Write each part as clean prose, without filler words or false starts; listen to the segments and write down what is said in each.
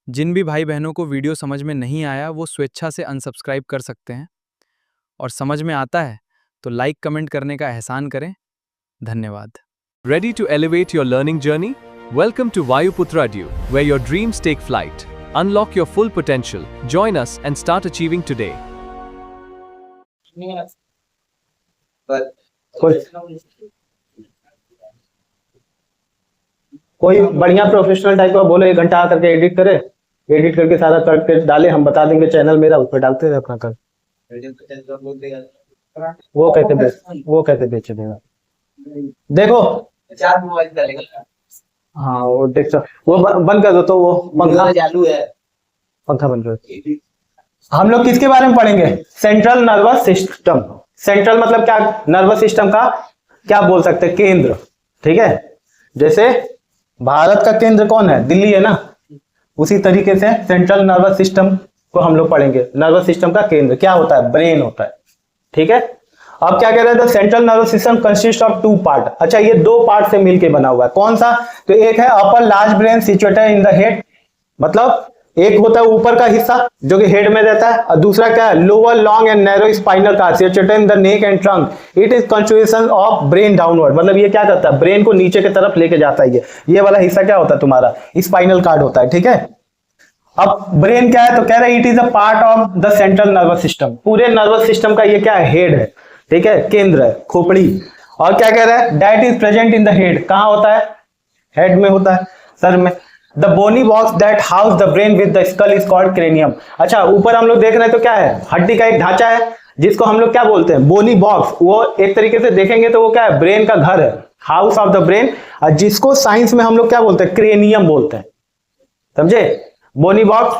जिन भी भाई बहनों को वीडियो समझ में नहीं आया वो स्वेच्छा से अनसब्सक्राइब कर सकते हैं और समझ में आता है तो लाइक कमेंट करने का एहसान करें। धन्यवाद। Ready to elevate your learning journey? Welcome to Vayuputra Due, where your dreams take flight. Unlock your full potential. Join us and start achieving today. कोई बढ़िया प्रोफेशनल टाइप का बोले 1 घंटा करके एडिट करे, एडिट करके सारा करके डाले, हम बता देंगे चैनल मेरा, उस पर डालते रहे अपना कर। वो कैसे बेच देगा? देखो 4 मोबाइल डालेगा। हाँ वो देख वो बंद कर दो, तो वो पंखा चालू है, पंखा बंद कर। हम लोग किसके बारे में पढ़ेंगे? Central nervous system. सेंट्रल मतलब क्या? नर्वस सिस्टम का क्या बोल सकते हैं? केंद्र। ठीक है, जैसे भारत का केंद्र कौन है? दिल्ली है ना, उसी तरीके से सेंट्रल नर्वस सिस्टम को हम लोग पढ़ेंगे। नर्वस सिस्टम का केंद्र क्या होता है? ब्रेन होता है। ठीक है, अब क्या कह रहे थे? Central nervous system consist of 2 part. अच्छा, ये 2 पार्ट से मिलके बना हुआ है। कौन सा? तो एक है upper large brain situated in the head, मतलब एक होता है ऊपर का हिस्सा जो कि हेड में रहता है, और दूसरा क्या है? Lower long and narrow spinal cord situated in the neck and trunk. It is contribution of brain downward, मतलब ये क्या करता है? ब्रेन को नीचे की तरफ लेके जाता है। ये वाला हिस्सा क्या होता है तुम्हारा? स्पाइनल कार्ड होता है। ठीक है, अब ब्रेन क्या है? तो कह रहे हैं it is a part of the central nervous system. पूरे नर्वस सिस्टम का ये क्या है? हेड है। ठीक है, केंद्र है, खोपड़ी। और क्या कह रहा है? That is present in the head. कहां होता है? हेड में होता है, सर में। The bony box that house the brain with the skull is called cranium. अच्छा, ऊपर हम लोग देख रहे हैं तो क्या है? हड्डी का एक ढांचा है जिसको हम लोग क्या बोलते हैं? बोनी बॉक्स। वो एक तरीके से देखेंगे तो वो क्या है? ब्रेन का घर है, हाउस ऑफ द ब्रेन, और जिसको साइंस में हम लोग क्या बोलते हैं? क्रेनियम बोलते हैं। समझे? बोनी बॉक्स,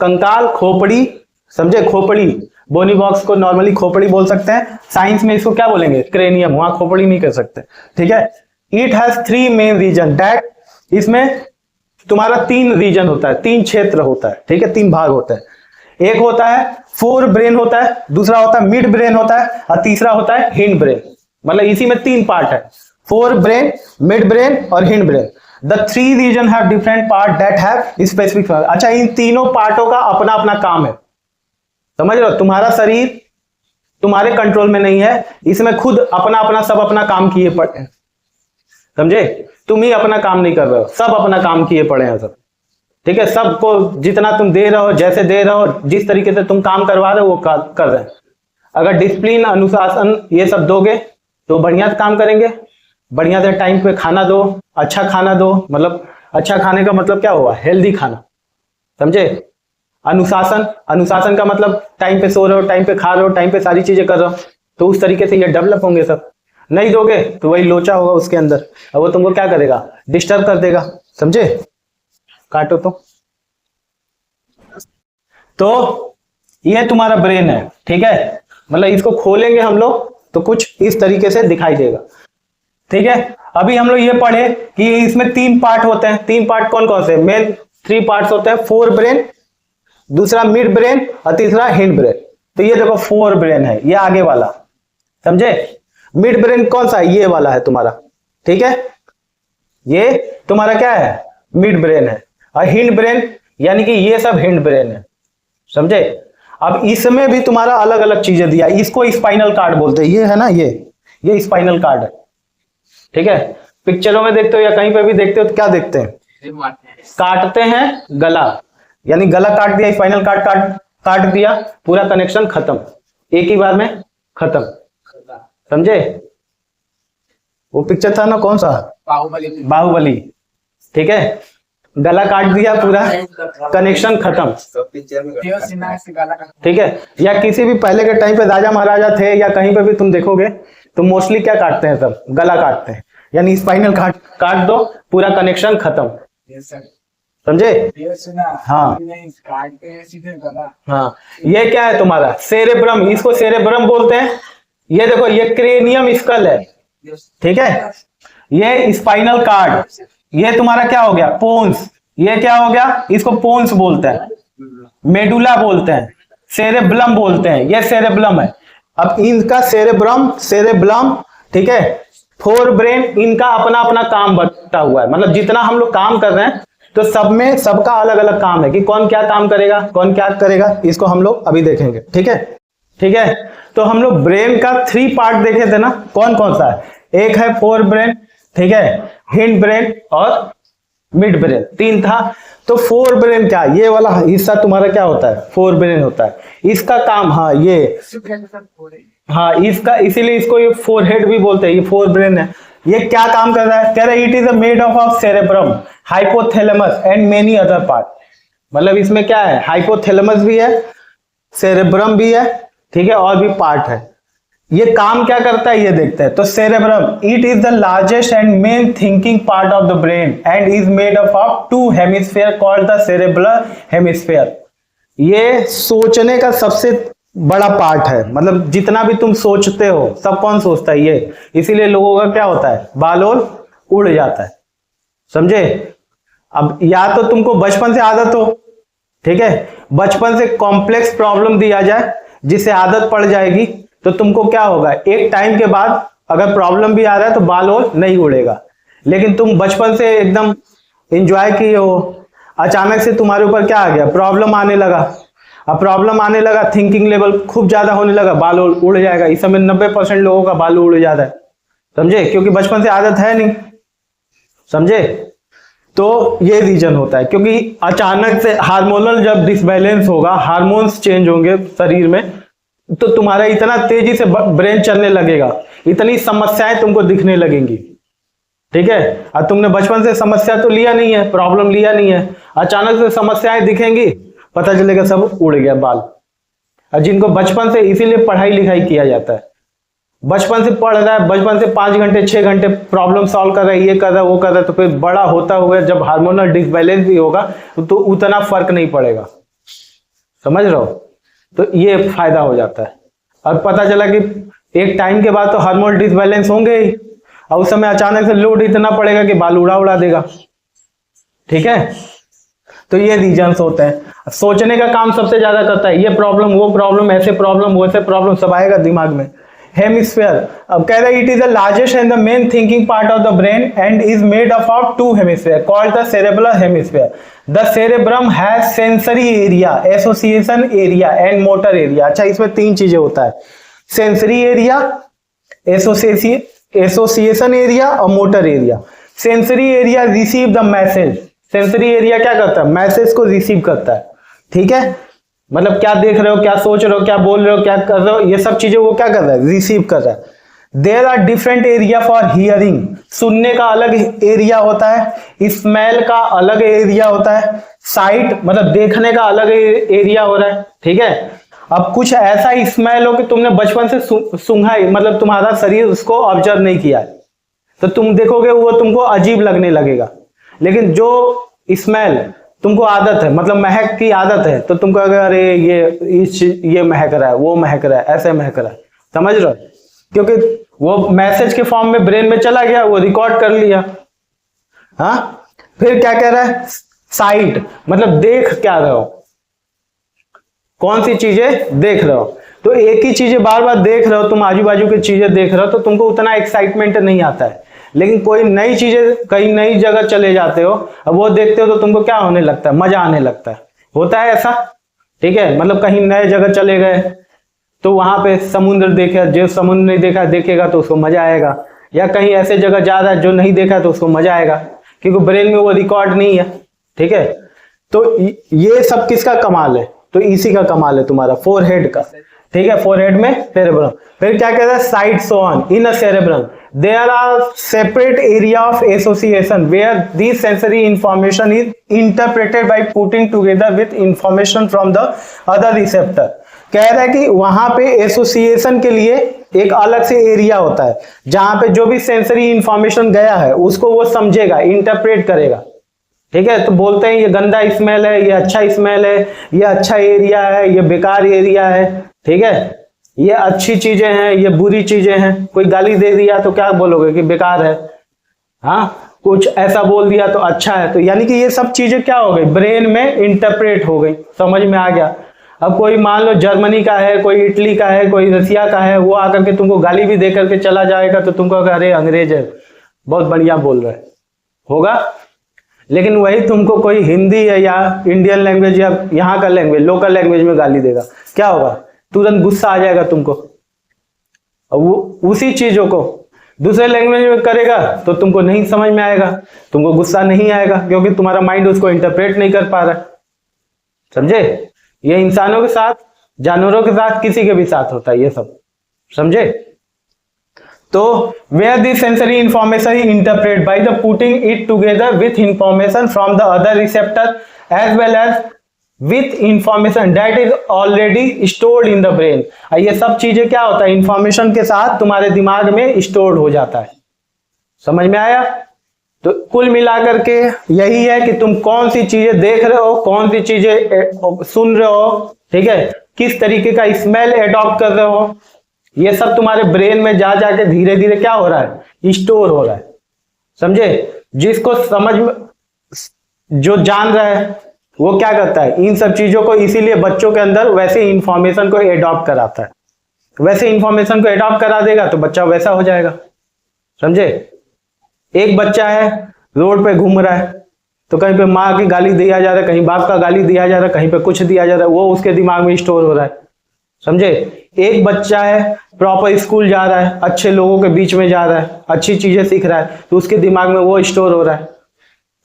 कंकाल, खोपड़ी। समझे? खोपड़ी, बोनी बॉक्स को नॉर्मली खोपड़ी बोल सकते हैं, साइंस में इसको क्या बोलेंगे? क्रेनियम। वहां खोपड़ी नहीं कर सकते। ठीक है, it has 3 main region that, इसमें तुम्हारा 3 रीजन होता है, 3 क्षेत्र होता है। ठीक है, 3 भाग होते हैं। एक होता है फोर ब्रेन होता है, दूसरा होता है मिड ब्रेन होता है, और तीसरा होता है हिंड ब्रेन। मतलब इसी में 3 पार्ट है, फोर ब्रेन, मिड ब्रेन और hind brain. The 3 region have different part that have specific. अच्छा, इन तीनों पार्टों का अपना अपना काम है। समझ रहे हो? तुम्हारा शरीर तुम्हारे कंट्रोल में नहीं है, इसमें खुद अपना अपना सब अपना काम किए पड़े हैं। समझे? तुम ही अपना काम नहीं कर रहे हो, सब अपना काम किए पड़े हैं सब। ठीक है, सबको जितना तुम दे रहे हो, जैसे दे रहे हो, जिस तरीके से तुम काम करवा रहे हो वो कर रहे हैं। अगर डिसिप्लिन, अनुशासन ये सब दोगे तो बढ़िया काम करेंगे। बढ़िया से टाइम पे खाना दो, अच्छा खाना दो, मतलब अच्छा खाने का मतलब क्या हुआ? हेल्दी खाना। समझे? अनुशासन, अनुशासन का मतलब टाइम पे सो रहे हो, टाइम पे खा रहे हो, टाइम पे सारी चीजें कर रहे हो, तो उस तरीके से ये डेवलप होंगे सब। नहीं दोगे तो वही लोचा होगा उसके अंदर, और वो तुमको क्या करेगा? डिस्टर्ब कर देगा। समझे? काटो तो ये तुम्हारा ब्रेन है। ठीक है, मतलब इसको खोलेंगे हम लोग तो कुछ इस तरीके से दिखाई देगा। ठीक है, अभी हम लोग ये पढ़े कि इसमें 3 पार्ट होते हैं। 3 पार्ट कौन कौन से? मेन 3 पार्ट्स होते हैं, फोर ब्रेन, दूसरा मिड ब्रेन और तीसरा हिंड ब्रेन। तो ये देखो फोर ब्रेन है, ये आगे वाला। समझे? मिड ब्रेन कौन सा है? ये वाला है तुम्हारा। ठीक है, ये तुम्हारा क्या है? मिड ब्रेन है। और हिंड ब्रेन यानी कि ये सब हिंड ब्रेन है। समझे? अब इसमें भी तुम्हारा अलग अलग चीजें दिया, इसको स्पाइनल कार्ड बोलते हैं। ये है ना, ये स्पाइनल कार्ड है। ठीक है, पिक्चरों में देखते हो या कहीं पे भी देखते हो तो क्या देखते हैं? काटते हैं गला, यानी गला काट दिया, स्पाइनल कार्ड काट दिया, पूरा कनेक्शन खत्म, एक ही बार में खत्म। समझे? वो पिक्चर था ना, कौन सा? बाहुबली। ठीक है, गला काट दिया, पूरा कनेक्शन खत्म। ठीक है, या किसी भी पहले के टाइम पे राजा महाराजा थे या कहीं पे भी तुम देखोगे तो मोस्टली क्या काटते हैं? सब गला काटते हैं, यानी स्पाइनल काट दो, पूरा कनेक्शन खत्म। समझे? हाँ हाँ, ये क्या है तुम्हारा? सेरेब्रम, इसको सेरेब्रम बोलते हैं। ये देखो, ये क्रेनियम स्कल है। ठीक है, ये स्पाइनल कार्ड, ये तुम्हारा क्या हो गया? पोन्स। ये क्या हो गया? इसको पोन्स बोलते हैं, मेडुला बोलते हैं, सेरेब्लम बोलते हैं। ये सेरेब्लम है। अब इनका सेरेब्लम, ठीक है, फोर ब्रेन, इनका अपना अपना काम बटा हुआ है। मतलब जितना हम लोग काम कर रहे हैं तो सब में सबका अलग अलग काम है कि कौन क्या काम करेगा, कौन क्या करेगा, इसको हम लोग अभी देखेंगे। ठीक है, ठीक है। तो हम लोग ब्रेन का 3 पार्ट देखे थे ना, कौन कौन सा है? एक है फोर ब्रेन, ठीक है, हिंड ब्रेन और मिड ब्रेन, 3 था। तो फोर ब्रेन क्या, ये वाला हिस्सा तुम्हारा क्या होता है? फोर ब्रेन होता है। इसका काम, हाँ ये, हाँ इसका, इसीलिए इसको ये फोरहेड भी बोलते हैं, ये फोर ब्रेन है। ये क्या काम कर रहा है? कह रहा है it is made of cerebrum, hypothalamus and many other part. मतलब इसमें क्या है? हाइपोथैलेमस भी है, सेरेब्रम भी है, ठीक है, और भी पार्ट है। ये काम क्या करता है ये देखते हैं। तो cerebrum, it is the largest and main thinking part of the brain and is made up of 2 hemisphere called the cerebral hemisphere. ये सोचने का सबसे बड़ा पार्ट है, मतलब जितना भी तुम सोचते हो सब कौन सोचता है? ये। इसीलिए लोगों का क्या होता है? बाल उड़ जाता है, समझे? अब या तो तुमको बचपन से आदत हो, ठीक है, बचपन से कॉम्प्लेक्स प्रॉब्लम दिया जाए जिससे आदत पड़ जाएगी, तो तुमको क्या होगा? एक टाइम के बाद अगर प्रॉब्लम भी आ रहा है तो बाल नहीं उड़ेगा। लेकिन तुम बचपन से एकदम एंजॉय किए हो, अचानक से तुम्हारे ऊपर क्या आ गया? प्रॉब्लम आने लगा। अब प्रॉब्लम आने लगा, थिंकिंग लेवल खूब ज्यादा होने लगा, बाल उड़ जाएगा। इस समय 90% लोगों का बाल उड़ जाता है, समझे? क्योंकि बचपन से आदत है नहीं, समझे? तो ये रीजन होता है, क्योंकि अचानक से हार्मोनल जब डिसबैलेंस होगा, हार्मोन्स चेंज होंगे शरीर में, तो तुम्हारा इतना तेजी से ब्रेन चलने लगेगा, इतनी समस्याएं तुमको दिखने लगेंगी, ठीक है। अब तुमने बचपन से समस्या तो लिया नहीं है, प्रॉब्लम लिया नहीं है, अचानक से समस्याएं दिखेंगी, पता चलेगा सब उड़ गया बाल। और जिनको बचपन से, इसीलिए पढ़ाई लिखाई किया जाता है, बचपन से पढ़ रहा है, बचपन से 5 घंटे 6 घंटे प्रॉब्लम सॉल्व कर रहा है, ये कर रहा है, वो कर रहा है, तो फिर बड़ा होता हुआ जब हार्मोनल डिसबैलेंस भी होगा तो उतना फर्क नहीं पड़ेगा, समझ रहे हो? तो ये फायदा हो जाता है। और पता चला कि एक टाइम के बाद तो हार्मोनल डिसबैलेंस होंगे ही, और उस समय अचानक से लोड इतना पड़ेगा कि बाल उड़ा देगा, ठीक है। तो ये रीजंस होते हैं। सोचने का काम सबसे ज्यादा करता है, ये प्रॉब्लम, वो प्रॉब्लम, ऐसे प्रॉब्लम, वैसे प्रॉब्लम, सब आएगा दिमाग में। हेमिस्फीयर, अब कह रहा है it is the largest and the main thinking part of the brain and is made up of 2 hemisphere called the cerebral hemisphere. The cerebrum has sensory area, association area and motor area. अच्छा, इसमें 3 चीजें होता है, sensory area, association area और motor area. Sensory area receive the message, sensory area क्या करता है? Message को रिसीव करता है, ठीक है। मतलब क्या देख रहे हो, क्या सोच रहे हो, क्या बोल रहे हो, क्या कर रहे हो, ये सब चीजें वो क्या कर रहा है? रिसीव कर रहा है। There are different area for hearing, सुनने का अलग एरिया होता है, स्मेल का अलग एरिया होता है, साइट मतलब देखने का अलग एरिया हो रहा है, ठीक है। अब कुछ ऐसा स्मेल हो कि तुमने बचपन से सूंघा ही, मतलब तुम्हारा शरीर उसको ऑब्जर्व नहीं किया है, तो तुम देखोगे वो तुमको अजीब लगने लगेगा। लेकिन जो स्मेल तुमको आदत है, मतलब महक की आदत है, तो तुमको अगर अरे ये महक रहा है, वो महक रहा है, ऐसे महक रहा है, समझ रहे हो? क्योंकि वो मैसेज के फॉर्म में ब्रेन में चला गया, वो रिकॉर्ड कर लिया। हाँ, फिर क्या कह रहा है? साइट मतलब देख क्या रहे हो, कौन सी चीजें देख रहे हो। तो एक ही चीजें बार बार देख रहे हो, तुम आजू बाजू की चीजें देख रहे हो, तो तुमको उतना एक्साइटमेंट नहीं आता है। लेकिन कोई नई चीजें, कहीं नई जगह चले जाते हो, अब वो देखते हो तो तुमको क्या होने लगता है? मजा आने लगता है। होता है ऐसा, ठीक है। मतलब कहीं नए जगह चले गए तो वहां पे समुद्र देखा, जो समुद्र नहीं देखा देखेगा तो उसको मजा आएगा, या कहीं ऐसे जगह जा रहा है जो नहीं देखा तो उसको मजा आएगा, क्योंकि ब्रेन में वो रिकॉर्ड नहीं है, ठीक है। तो ये सब किसका कमाल है? तो इसी का कमाल है, तुम्हारा फोरहेड का, ठीक है। फोरहेड में सेरेब्रम। फिर क्या कहता है? Site so on in a cerebrum there are separate area of association where this sensory information is interpreted by putting together with information from the other receptor। कह रहा है कि वहां पे एसोसिएशन के लिए एक अलग से एरिया होता है, जहां पे जो भी सेंसरी इंफॉर्मेशन गया है उसको वो समझेगा, इंटरप्रेट करेगा, ठीक है। तो बोलते हैं ये गंदा स्मेल है, ये अच्छा स्मेल है, ये अच्छा एरिया है, ये बेकार एरिया है, ठीक है। ये अच्छी चीजें हैं, ये बुरी चीजें हैं। कोई गाली दे दिया तो क्या बोलोगे? कि बेकार है। हाँ, कुछ ऐसा बोल दिया तो अच्छा है। तो यानी कि ये सब चीजें क्या हो गई? ब्रेन में इंटरप्रेट हो गई, समझ में आ गया। अब कोई मान लो जर्मनी का है, कोई इटली का है, कोई रसिया का है, वो आकर के तुमको गाली भी दे करके चला जाएगा तो तुमको अरे अंग्रेज है, बहुत बढ़िया बोल रहे होगा। लेकिन वही तुमको कोई हिंदी है या इंडियन लैंग्वेज या यहाँ का लैंग्वेज, लोकल लैंग्वेज में गाली देगा, क्या होगा? तुरंत गुस्सा आ जाएगा तुमको। वो उसी चीजों को दूसरे लैंग्वेज में करेगा तो तुमको नहीं समझ में आएगा, तुमको गुस्सा नहीं आएगा, क्योंकि तुम्हारा माइंड उसको इंटरप्रेट नहीं कर पा रहा है। समझे? ये इंसानों के साथ, जानवरों के साथ, किसी के भी साथ होता है ये सब। समझे? तो where the sensory information is interpreted by the putting it together with information from the other receptor as well as with information that is already stored in the brain। ये सब चीजें क्या होता है? इंफॉर्मेशन के साथ तुम्हारे दिमाग में स्टोर्ड हो जाता है। समझ में आया? तो कुल मिलाकर के यही है कि तुम कौन सी चीजें देख रहे हो, कौन सी चीजें सुन रहे हो, ठीक है, किस तरीके का स्मेल एडॉप्ट कर रहे हो, ये सब तुम्हारे ब्रेन में जा जाके धीरे धीरे क्या हो रहा है? स्टोर हो रहा है। समझे? जिसको समझ में, जो जान रहा है वो क्या करता है? इन सब चीजों को, इसीलिए बच्चों के अंदर वैसे इंफॉर्मेशन को एडॉप्ट कराता है। वैसे इंफॉर्मेशन को एडॉप्ट करा देगा तो बच्चा वैसा हो जाएगा। समझे? एक बच्चा है रोड पे घूम रहा है, तो कहीं पे माँ की गाली दिया जा रहा है, कहीं बाप का गाली दिया जा रहा है, कहीं पे कुछ दिया जा रहा है, वो उसके दिमाग में स्टोर हो रहा है। समझे? एक बच्चा है प्रॉपर स्कूल जा रहा है, अच्छे लोगों के बीच में जा रहा है, अच्छी चीजें सीख रहा है, तो उसके दिमाग में वो स्टोर हो रहा है।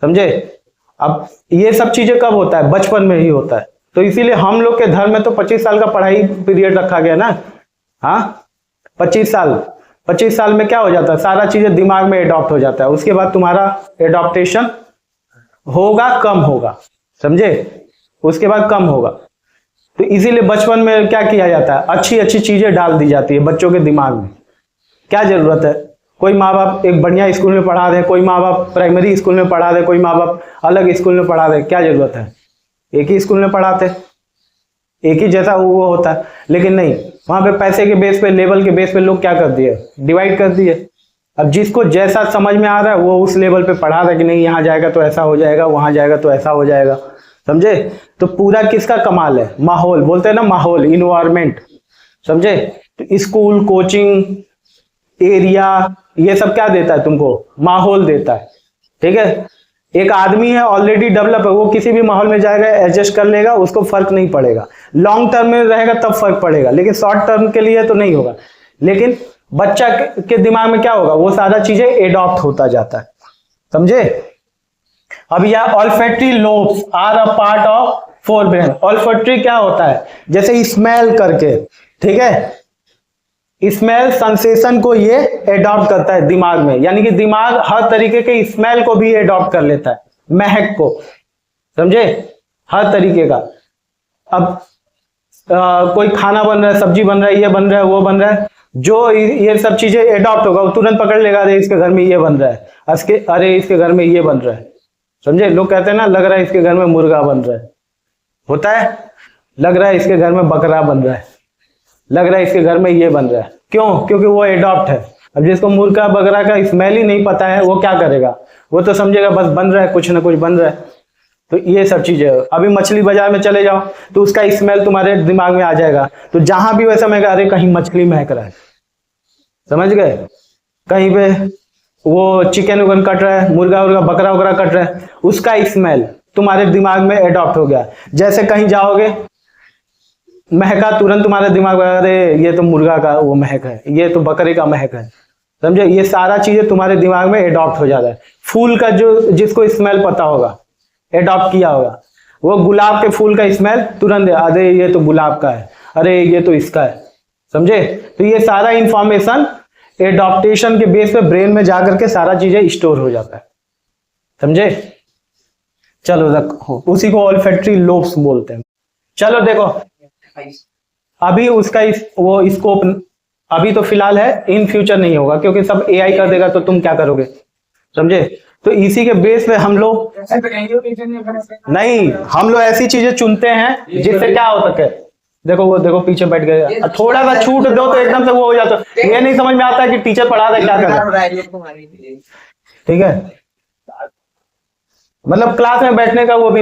समझे? अब ये सब चीजें कब होता है? बचपन में ही होता है। तो इसीलिए हम लोग के धर्म में तो 25 साल का पढ़ाई पीरियड रखा गया ना। हाँ, 25 साल में क्या हो जाता है? सारा चीजें दिमाग में एडॉप्ट हो जाता है। उसके बाद तुम्हारा एडॉप्टेशन होगा, कम होगा। समझे? उसके बाद कम होगा। तो इसीलिए बचपन में क्या किया जाता है? अच्छी अच्छी चीजें डाल दी जाती है बच्चों के दिमाग में। क्या जरूरत है? कोई माँ बाप एक बढ़िया स्कूल में पढ़ा दे, कोई माँ बाप प्राइमरी स्कूल में पढ़ा दे, कोई माँ बाप अलग स्कूल में पढ़ा दे, क्या जरूरत है? एक ही स्कूल में पढ़ाते, एक ही जैसा वो होता है। लेकिन नहीं, वहां पे पैसे के बेस पे, लेवल के बेस पे लोग क्या कर दिए? डिवाइड कर दिए। अब जिसको जैसा समझ में आ रहा है वो उस लेवल पे पढ़ा रहा है कि नहीं यहाँ जाएगा तो ऐसा हो जाएगा, वहां जाएगा तो ऐसा हो जाएगा। समझे? तो पूरा किसका कमाल है? माहौल, बोलते हैं ना माहौल, इन्वायरमेंट। समझे? तो स्कूल, कोचिंग, एरिया, ये सब क्या देता है तुमको? माहौल देता है। ठीक है? एक आदमी है ऑलरेडी डेवलप है, वो किसी भी माहौल में जाएगा, एडजस्ट कर लेगा, उसको फर्क नहीं पड़ेगा। लॉन्ग टर्म में रहेगा तब फर्क पड़ेगा, लेकिन शॉर्ट टर्म के लिए तो नहीं होगा। लेकिन बच्चा के दिमाग में क्या होगा? वो सारा चीजें एडॉप्ट होता जाता है। समझे? अब यह olfactory lobes are a part of forebrain. Olfactory क्या होता है? जैसे स्मेल करके, ठीक है, स्मेल सेंसेशन को ये एडॉप्ट करता है दिमाग में, यानी कि दिमाग हर तरीके के स्मेल को भी एडॉप्ट कर लेता है, महक को। समझे? हर तरीके का। अब कोई खाना बन रहा है, सब्जी बन रहा है, ये बन रहा है, वो बन रहा है, जो ये सब चीजें एडॉप्ट होगा वो तुरंत पकड़ लेगा, अरे इसके घर में ये बन रहा है, अरे इसके घर में ये बन रहा है। समझे? लोग कहते हैं ना, लग रहा है इसके घर में मुर्गा बन रहा है, होता है, लग रहा है इसके घर में बकरा बन रहा है, लग रहा है इसके घर में ये बन रहा है। क्यों? क्योंकि वो एडॉप्ट है। अब जिसको मुर्गा बकरा का स्मेल ही नहीं पता है वो क्या करेगा? वो तो समझेगा बस बन रहा है, कुछ ना कुछ बन रहा है। तो ये सब चीजें, अभी मछली बाजार में चले जाओ तो उसका स्मेल तुम्हारे दिमाग में आ जाएगा, तो जहां भी वैसा महका, अरे कहीं मछली महक रहा है। समझ गए? कहीं पे वो चिकन उगन कट रहा है, मुर्गा उर्गा बकरा वगैरह कट रहा है, उसका स्मेल तुम्हारे दिमाग में एडॉप्ट हो गया। जैसे कहीं जाओगे, महका, तुरंत तुम्हारे दिमाग में, अरे ये तो मुर्गा का वो महक है, ये तो बकरे का महक है। समझे? ये सारा चीजें तुम्हारे दिमाग में एडॉप्ट हो जाता है। फूल का जो जिसको स्मेल पता होगा, एडॉप्ट किया होगा, वो गुलाब के फूल का स्मेल तुरंत, अरे ये तो गुलाब का है, अरे ये तो इसका है। समझे? तो ये सारा इंफॉर्मेशन एडॉप्टेशन के बेस पे ब्रेन में जाकर के सारा चीजें स्टोर हो जाता है। समझे? चलो रखो, उसी को ऑल्फैक्टरी लोब्स बोलते हैं। चलो देखो, अभी उसका वो स्कोप अभी तो फिलहाल है, इन फ्यूचर नहीं होगा, क्योंकि सब एआई कर देगा, तो तुम क्या करोगे? समझे? तो इसी के बेस पे हम लोग नहीं, हम लोग ऐसी चीजें चुनते हैं जिससे क्या हो सके। देखो वो देखो पीछे बैठ गए, थोड़ा सा छूट दो तो एकदम से वो हो जाता है। ये नहीं समझ में आता है कि टीचर पढ़ा रहा है, क्या कर रहा है। ठीक है? मतलब क्लास में बैठने का वो भी नहीं।